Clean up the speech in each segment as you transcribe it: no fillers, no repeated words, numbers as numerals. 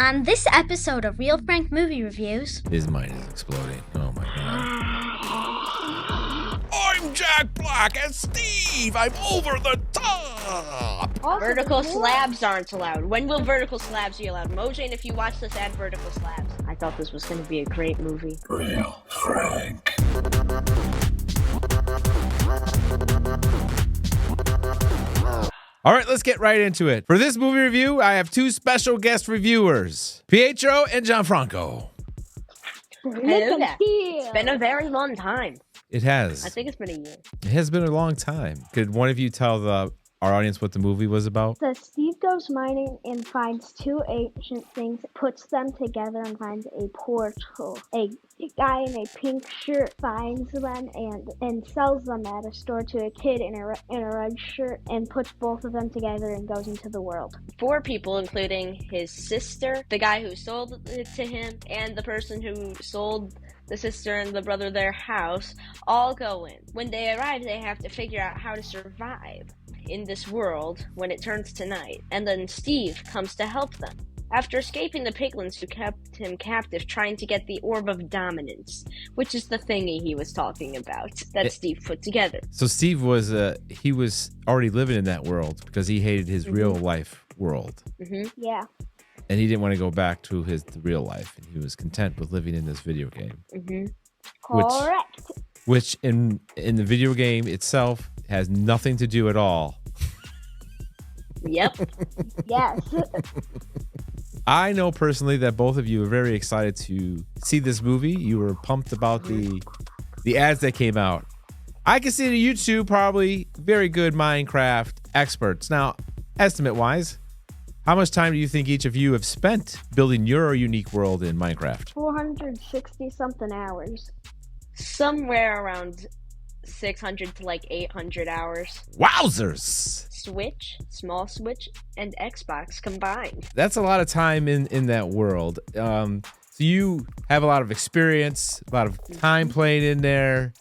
On this episode of Real Frank Movie Reviews... His mind is exploding. Oh my god. I'm Jack Black and Steve! I'm over the top! Vertical slabs aren't allowed. When will vertical slabs be allowed? Mojane, if you watch this, add vertical slabs. I thought this was going to be a great movie. Real Frank. All right, let's get right into it. For this movie review, I have two special guest reviewers, Pietro and Gianfranco. Hello there. It's been a very long time. It has. I think it's been a year. It has been a long time. Could one of you tell our audience what the movie was about? So Steve goes mining and finds two ancient things, puts them together and finds a portal. A guy in a pink shirt finds them and sells them at a store to a kid in a red shirt and puts both of them together and goes into the world. 4 people, including his sister, the guy who sold it to him, and the person who sold the sister and the brother their house, all go in. When they arrive, they have to figure out how to survive in this world when it turns to night, and then Steve comes to help them. After escaping the piglins who kept him captive, trying to get the Orb of Dominance, which is the thingy he was talking about that Steve put together. So Steve was already living in that world because he hated his real life world. Yeah. And he didn't want to go back to his real life. And he was content with living in this video game. Correct. Which in the video game itself has nothing to do at all. Yep. Yes. I know personally that both of you are very excited to see this movie. You were pumped about the ads that came out. I can see that you two probably very good Minecraft experts. Now, estimate-wise, how much time do you think each of you have spent building your unique world in Minecraft? 460-something hours. Somewhere around 600 to like 800 hours. Wowzers! Small Switch, and Xbox combined. That's a lot of time in that world. So you have a lot of experience, a lot of time playing in there.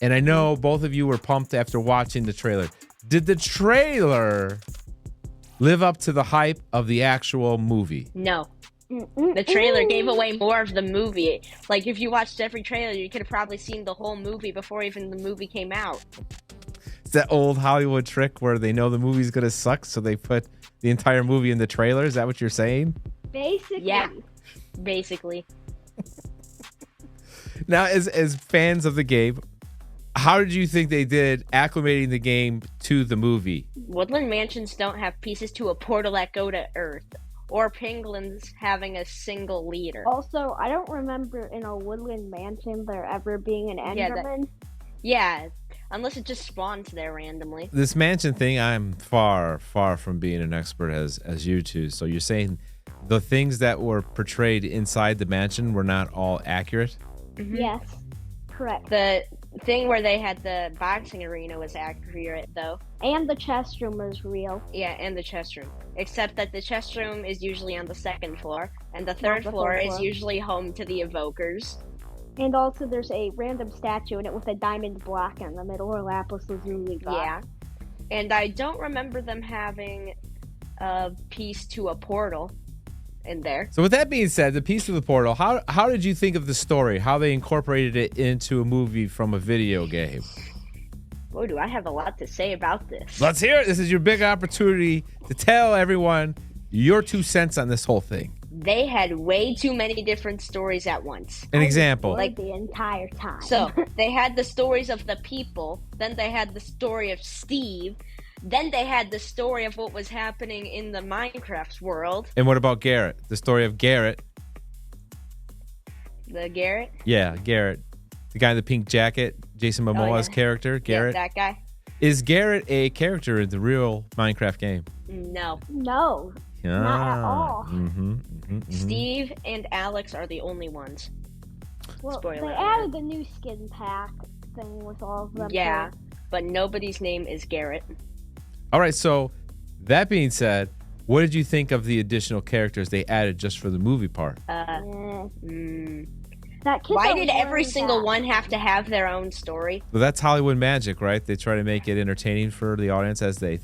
And I know both of you were pumped after watching the trailer. Did the trailer live up to the hype of the actual movie? No. The trailer gave away more of the movie. Like, if you watched every trailer, you could have probably seen the whole movie before even the movie came out. It's that old Hollywood trick where they know the movie's going to suck, so they put the entire movie in the trailer. Is that what you're saying? Basically. Yeah, basically. Now, as fans of the game, how did you think they did acclimating the game to the movie? Woodland mansions don't have pieces to a portal that go to Earth, or penguins having a single leader. Also, I don't remember in a Woodland mansion there ever being an Enderman. Yeah, unless it just spawns there randomly. This mansion thing, I'm far from being an expert as you two. So you're saying the things that were portrayed inside the mansion were not all accurate? Yes, correct. The thing where they had the boxing arena was accurate, though. And the chest room was real. Yeah, and the chest room. Except that the chest room is usually on the 2nd floor, and the 3rd floor is usually home to the evokers. And also there's a random statue in it with a diamond block in the middle where lapis lazuli got. Yeah. And I don't remember them having a piece to a portal in there. So with that being said, the piece of the portal, how did you think of the story? How they incorporated it into a movie from a video game? Boy, do I have a lot to say about this. Let's hear it. This is your big opportunity to tell everyone your 2 cents on this whole thing. They had way too many different stories at once. An example. Like the entire time. So, they had the stories of the people, then they had the story of Steve, then they had the story of what was happening in the Minecraft world. And what about Garrett? The story of Garrett. The Garrett? Yeah, Garrett. The guy in the pink jacket, Jason Momoa's character, Garrett. Yeah, that guy. Is Garrett a character in the real Minecraft game? No. No. Not at all. Steve and Alex are the only ones. Well, Spoiler they alert. added the new skin pack thing with all of them. Yeah, but nobody's name is Garrett. All right, so that being said, what did you think of the additional characters they added just for the movie part? That kid's Why a did every learned single guy. one have to have their own story? Well, that's Hollywood magic, right? They try to make it entertaining for the audience as they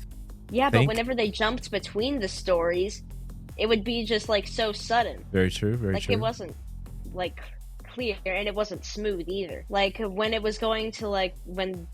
Yeah, but think. whenever they jumped between the stories, it would be just like so sudden. Very true. Very Like true. it wasn't like clear, and it wasn't smooth either. Like when it was going to when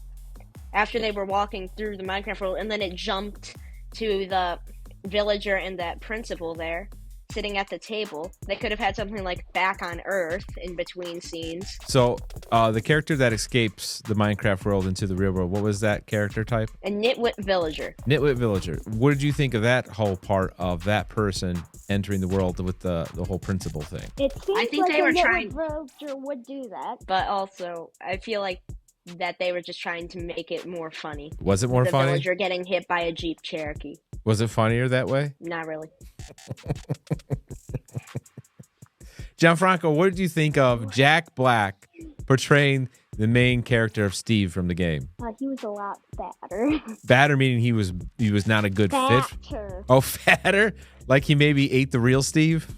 after they were walking through the Minecraft world, and then it jumped to the villager and that principal there sitting at the table. They could have had something like back on Earth in between scenes. So, the character that escapes the Minecraft world into the real world, what was that character type? A nitwit villager. Nitwit villager. What did you think of that whole part of that person entering the world with the whole principal thing? It seems I think like they a were little trying- villager would do that. But also, I feel like that they were just trying to make it more funny. Was it more The funny? villager getting hit by a Jeep Cherokee. Was it funnier that way? Not really. Gianfranco, what did you think of Jack Black portraying the main character of Steve from the game? He was a lot fatter. Fatter meaning he was not a good fit. Fatter. Oh, fatter? Like he maybe ate the real Steve?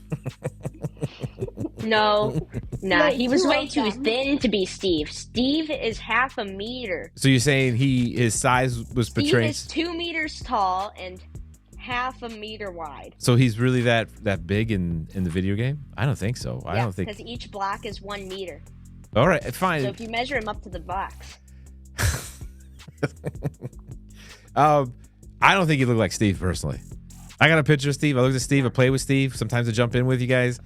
No. Nah, Wait, he was two way of too them. thin to be Steve. Steve is half a meter. So you're saying his size was Steve portrayed? is 2 meters tall and half a meter wide. So he's really that big in the video game? I don't think so. I don't think. because each block is 1 meter. All right, fine. So if you measure him up to the box. I don't think he looked like Steve personally. I got a picture of Steve. I looked at Steve. I play with Steve. Sometimes I jump in with you guys.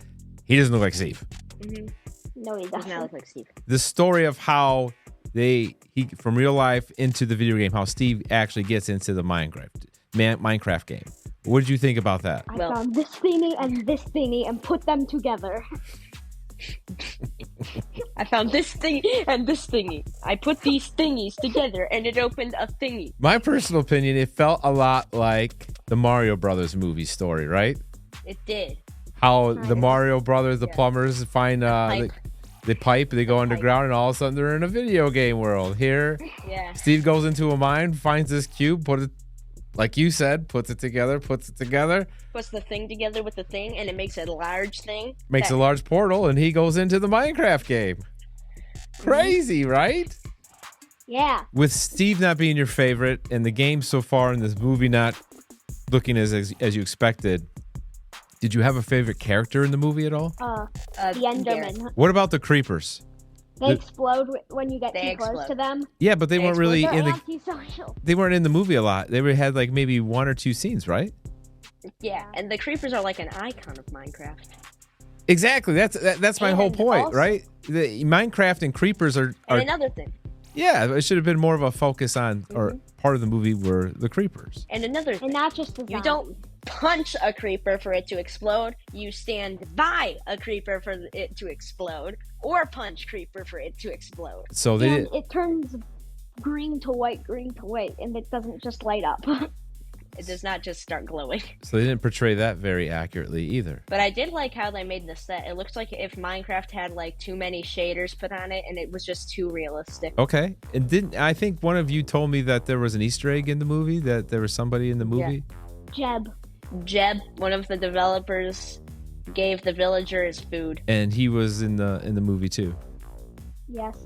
He doesn't look like Steve. Mm-hmm. No, he Does not doesn't. look like Steve. The story of how he from real life into the video game, how Steve actually gets into the Minecraft game. What did you think about that? I Well- found this thingy and put them together. I found this thing and this thingy. I put these thingies together and it opened a thingy. My personal opinion, it felt a lot like the Mario Brothers movie story, right? It did. How the Right. Mario Brothers, the Yeah. plumbers, find pipe. the pipe, they go pipe. underground, and all of a sudden they're in a video game world. Here, Yeah. Steve goes into a mine, finds this cube, put it, like you said, puts it together, Puts the thing together with the thing and it makes a large thing. makes a large portal, and he goes into the Minecraft game. Crazy, right? Yeah. With Steve not being your favorite, and the game so far in this movie not looking as you expected, did you have a favorite character in the movie at all? The Enderman. What about the creepers? They explode when you get They too close explode. to them. Yeah, but they weren't really They're in the antisocial. they weren't in the movie a lot. They had like maybe 1 or 2 scenes, right? Yeah, and the creepers are like an icon of Minecraft. Exactly. That's my whole And point, also- right? The Minecraft and creepers are And another thing. yeah. It should have been more of a focus on or part of the movie were the creepers. And another thing. And not just the You zombies. don't punch a creeper for it to explode. You stand by a creeper for it to explode, or punch creeper for it to explode. So they And did, it turns green to white, and it doesn't just light up. It does not just start glowing. so they didn't portray that very accurately either. But I did like how they made the set. It looks like if Minecraft had like too many shaders put on it, and it was just too realistic. Okay. And didn't I think one of you told me that there was an Easter egg in the movie, that there was somebody in the movie? Jeb. Jeb, one of the developers, gave the villagers food. And he was in the movie too. Yes.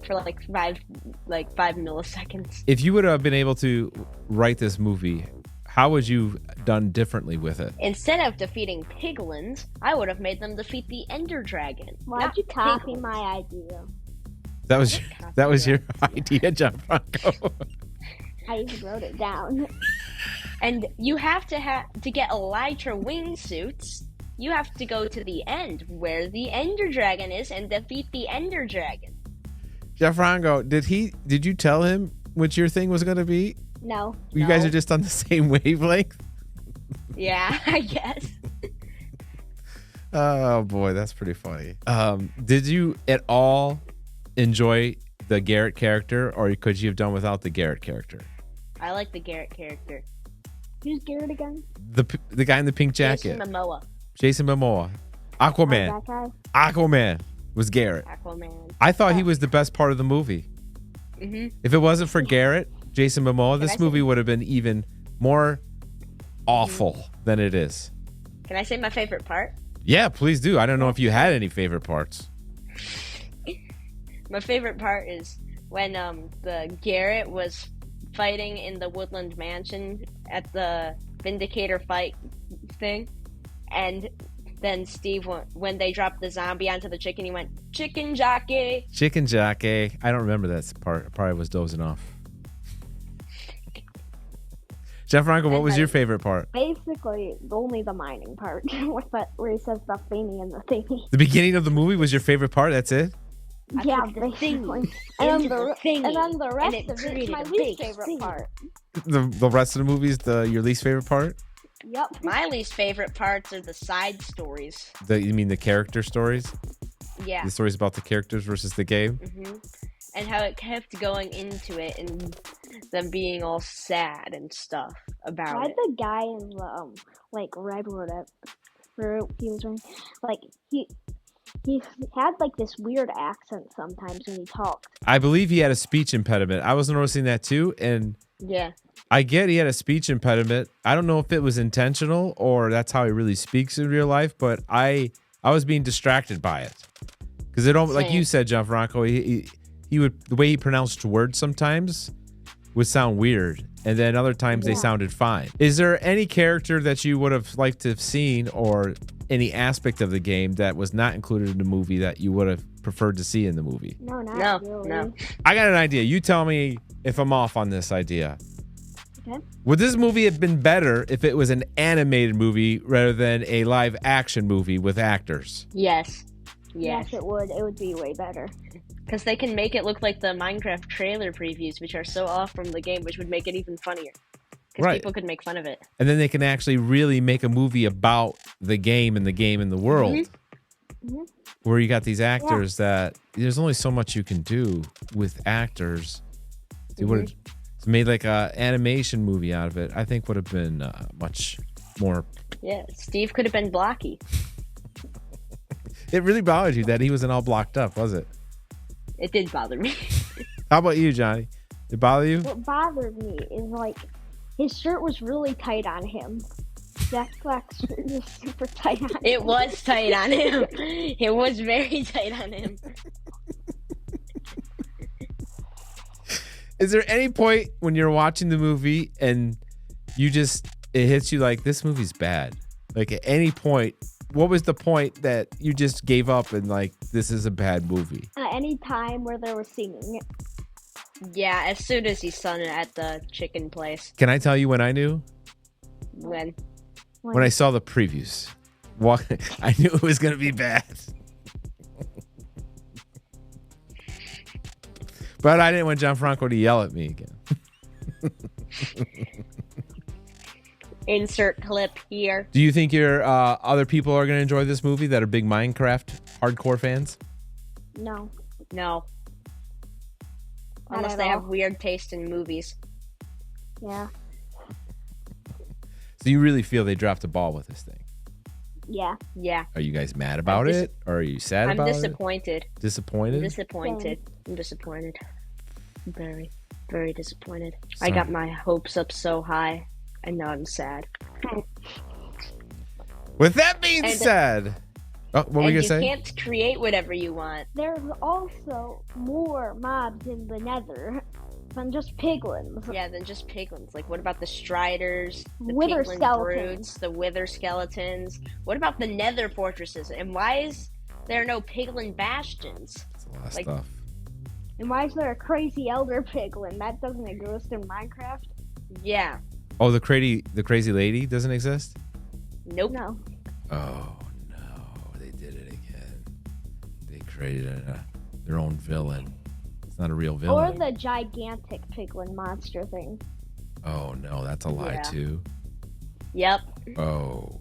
For like five milliseconds. If you would have been able to write this movie, how would you done differently with it? Instead of defeating piglins, I would have made them defeat the Ender Dragon. Why'd not you copy piglins. my idea? That was your idea, Gianfranco. I even wrote it down. And you have to get Elytra wingsuits. You have to go to the end where the Ender Dragon is and defeat the Ender Dragon. Gianfranco, did you tell him what your thing was going to be? No. You guys No. are just on the same wavelength? Yeah, I guess. Oh boy, that's pretty funny. Did you at all enjoy the Garrett character, or could you have done without the Garrett character? I like the Garrett character. Who's Garrett again? The guy in the pink jacket. Jason Momoa. Jason Momoa. Oh, Aquaman. that guy? Aquaman was Garrett. Aquaman. I thought he was the best part of the movie. If it wasn't for Garrett, Jason Momoa, this movie would have been even more awful than it is. Can I say my favorite part? Yeah, please do. I don't know if you had any favorite parts. My favorite part is when the Garrett was fighting in the Woodland Mansion at the Vindicator fight thing. And then Steve, when they dropped the zombie onto the chicken, he went, "Chicken jockey." Chicken jockey. I don't remember that part. I probably was dozing off. Gianfranco, what was your favorite part? Basically, only the mining part, with that, where he says the thingy and the thingy. The beginning of the movie was your favorite part? That's it? Yeah, put the basically. thingy And into then the thingy, the rest it of it is created my a least big favorite thingy. part. The rest of the movie is your least favorite part? Yep. My least favorite parts are the side stories. You mean the character stories? Yeah. The stories about the characters versus the game? And how it kept going into it and them being all sad and stuff about Why it. the guy in the redwood he was wearing, he had this weird accent sometimes when he talked. I believe he had a speech impediment. I was noticing that too, and Yeah. I get he had a speech impediment. I don't know if it was intentional or that's how he really speaks in real life, but I was being distracted by it. Because it don't, like you said, Gianfranco, he would, the way he pronounced words sometimes would sound weird, and then other times they sounded fine. Is there any character that you would have liked to have seen, or any aspect of the game that was not included in the movie that you would have preferred to see in the movie? No, not really. No. I got an idea. You tell me if I'm off on this idea. Okay. Would this movie have been better if it was an animated movie rather than a live action movie with actors? Yes. Yes, it would. It would be way better. Because they can make it look like the Minecraft trailer previews, which are so off from the game, which would make it even funnier. Because Right. people could make fun of it. And then they can actually really make a movie about the game and the world. Where you got these actors that there's only so much you can do with actors. They would have made like a animation movie out of it. I think would have been much more. Yeah, Steve could have been Blocky. It really bothered you that he wasn't all blocked up, was it? It did bother me. How about you, Johnny? Did it bother you? What bothered me is his shirt was really tight on him. Jack Black's shirt was super tight on him. It was tight on him. It was very tight on him. Is there any point when you're watching the movie and it hits you like this movie's bad? Like at any point, what was the point that you just gave up and this is a bad movie? Any time where there was singing. Yeah, as soon as he sung it at the chicken place. Can I tell you when I knew? When? When I saw the previews. I knew it was going to be bad. But I didn't want Gianfranco to yell at me again. Insert clip here. Do you think your other people are going to enjoy this movie that are big Minecraft hardcore fans? No. No. Not Unless at they all. have weird taste in movies. Yeah. So you really feel they dropped the ball with this thing? Yeah. Yeah. Are you guys mad about it? Or are you sad I'm about disappointed. it? Disappointed? I'm disappointed. I'm disappointed. Very, very disappointed. Sorry. I got my hopes up so high, and now I'm sad. With that being And- said, what were And you you going to say? can't create whatever you want. There's also more mobs in the nether than just piglins. Yeah, than just piglins. Like, what about the striders, the Wither piglin skeletons. brutes, the wither skeletons? What about the nether fortresses? And why is there no piglin bastions? That's a lot of like- stuff. And why is there a crazy elder piglin? That doesn't exist in Minecraft. Yeah. Oh, the crazy lady doesn't exist? Nope. No. Oh, no. They did it again. They created their own villain. It's not a real Or villain. the gigantic piglin monster thing. Oh, no. That's a lie, Yeah. too. Yep. Oh.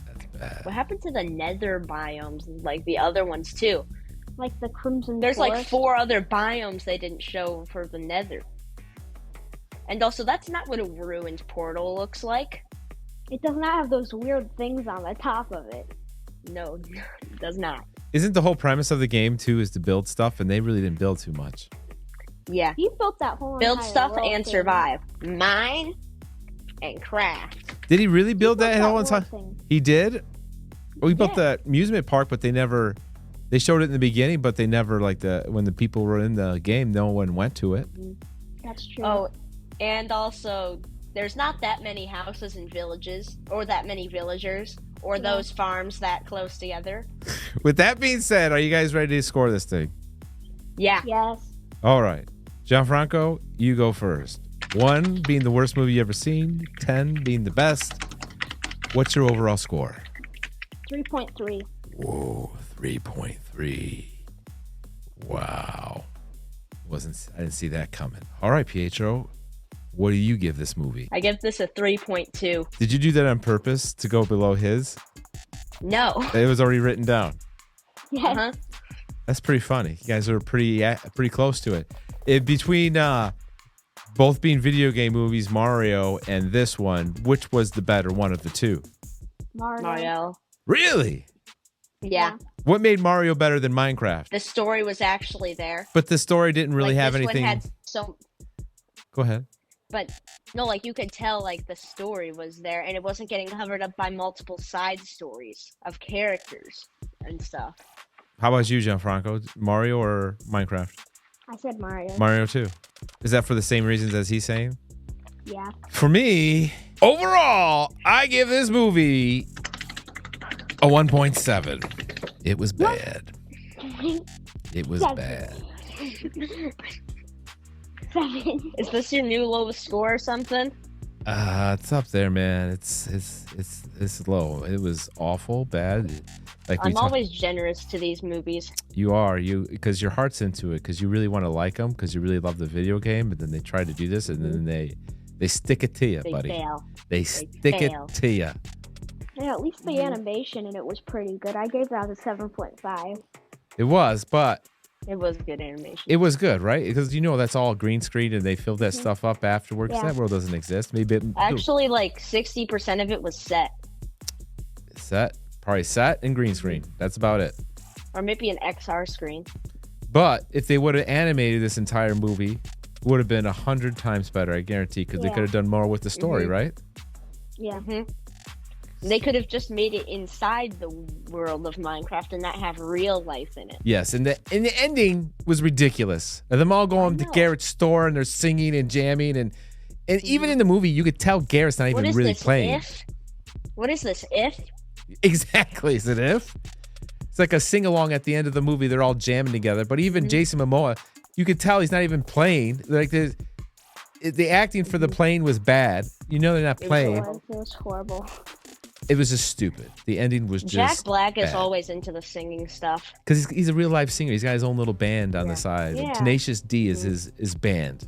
That's bad. What happened to the nether biomes? Like the other ones, too. Like the Crimson There's Forest. like 4 other biomes they didn't show for the nether. And also, that's not what a ruined portal looks like. It does not have those weird things on the top of it. No, it does not. Isn't the whole premise of the game, too, is to build stuff? And they really didn't build too much. Yeah. He built that whole Build entire stuff world and thing. survive. Mine and craft. Did he really build built that that whole world entire... thing. He did? Well, he built Yeah. the amusement park, but they never... They showed it in the beginning, but they never, when the people were in the game, no one went to it. That's true. Oh, and also there's not that many houses and villages, or that many villagers, or those farms that close together. With that being said, are you guys ready to score this thing? Yeah. Yes. All right. Gianfranco, you go first. 1 being the worst movie you ever seen, 10 being the best. What's your overall score? 3.3. Whoa, 3.3. Wow. I didn't see that coming. All right, Pietro, what do you give this movie? I give this a 3.2. Did you do that on purpose to go below his? No. It was already written down. Yes. Uh-huh. That's pretty funny. You guys are pretty close to it. Between both being video game movies, Mario and this one, which was the better one of the two? Mario. Really? Yeah. What made Mario better than Minecraft? The story was actually there. But the story didn't really Like, have this anything. one had Go ahead. But no, like you could tell like the story was there and it wasn't getting covered up by multiple side stories of characters and stuff. How about you, Gianfranco? Mario or Minecraft? I said Mario. Mario too. Is that for the same reasons as he's saying? Yeah. For me, overall, I give this movie a 1.7. It was bad. It was bad. 7. Is this your new lowest score or something? It's up there, man. It's low. It was awful, bad. Like I'm always generous to these movies. You are because your heart's into it, because you really want to like them, because you really love the video game, but then they try to do this, and then they stick it to you, They buddy. fail. They stick fail. it to you. Yeah, at least the animation in it was pretty good. I gave that a 7.5. It was, but It was good animation. it was good, right? Because that's all green screen, and they filled that stuff up afterwards. Yeah. That world doesn't exist. Maybe Actually, like 60% of it was set, probably set and green screen. That's about it. or maybe an XR screen. But if they would have animated this entire movie, it would have been 100 times better, I guarantee, because they Yeah. could have done more with the story, Mhm. right? Yeah. They could have just made it inside the world of Minecraft and not have real life in it. Yes, and the ending was ridiculous. And them all going to know. Garrett's store and they're singing and jamming, and even in the movie you could tell Garrett's not What even is really this? playing. If? What is this? If? Exactly, is it if? It's like a sing along at the end of the movie. They're all jamming together, but even Jason Momoa, you could tell he's not even playing. Like the acting for the playing was bad. They're not playing. It was horrible. It was just stupid. The ending was just Jack Black is bad. always into the singing stuff. Because he's a real life singer. He's got his own little band on the side. Yeah. Tenacious D is his band.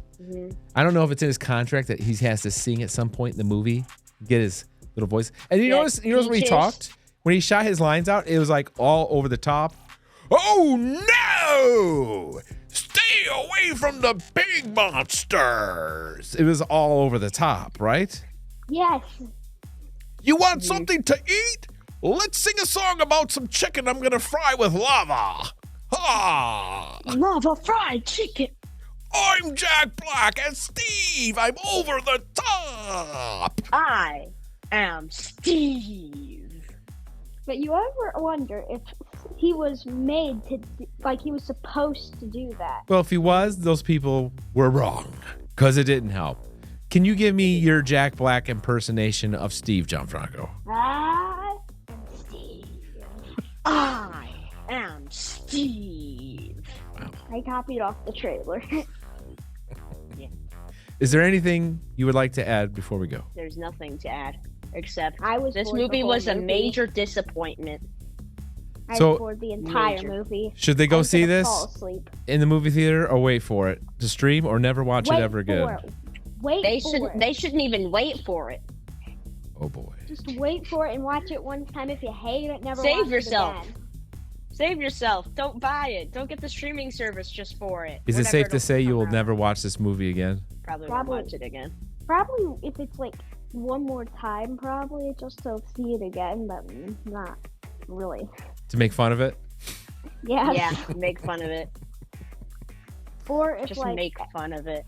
I don't know if it's in his contract that he has to sing at some point in the movie, get his little voice. And you Yeah, notice when he Peaches. talked, when he shot his lines out, it was like all over the top. Oh no! Stay away from the big monsters. It was all over the top, right? Yes. You want something to eat? Let's sing a song about some chicken I'm gonna fry with lava. Ha! Lava fried chicken. I'm Jack Black and Steve. I'm over the top. I am Steve. But you ever wonder if he was made to, he was supposed to do that? Well, if he was, those people were wrong because it didn't help. Can you give me your Jack Black impersonation of Steve, Gianfranco? I am Steve. I am Steve. I copied off the trailer. Is there anything you would like to add before we go? There's nothing to add except I was this bored the movie whole was a movie. major disappointment. I So- was bored the entire Major. movie. Should they I go was see gonna this Fall asleep. in the movie theater or wait for it to stream or never watch it ever again? For it. Wait They for shouldn't. it. They shouldn't even wait for it. Oh boy. Just wait for it and watch it one time. If you hate it, never Save watch yourself. it again. Save yourself. Don't buy it. Don't get the streaming service just for it. Is it Whenever safe to it'll say you come will out. never watch this movie again? Probably Probably. won't watch it again. Probably if it's one more time, probably just to see it again, but not really. To make fun of it? Yeah. Yeah, make fun of it. Or if Just make fun of it.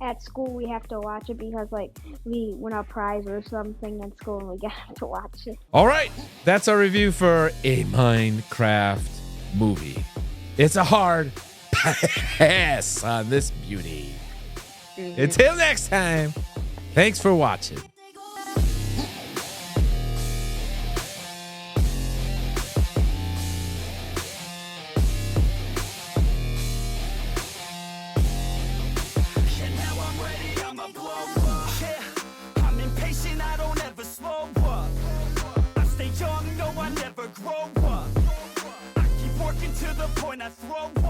at school we have to watch it because we win a prize or something at school and we get to watch it. All right. That's our review for a Minecraft movie. It's a hard pass on this beauty. Until next time, Thanks for watching. And now I'm ready, I'ma blow up. Yeah, I'm impatient, I don't ever slow up. I stay young, no, I never grow up. I keep working to the point I throw up.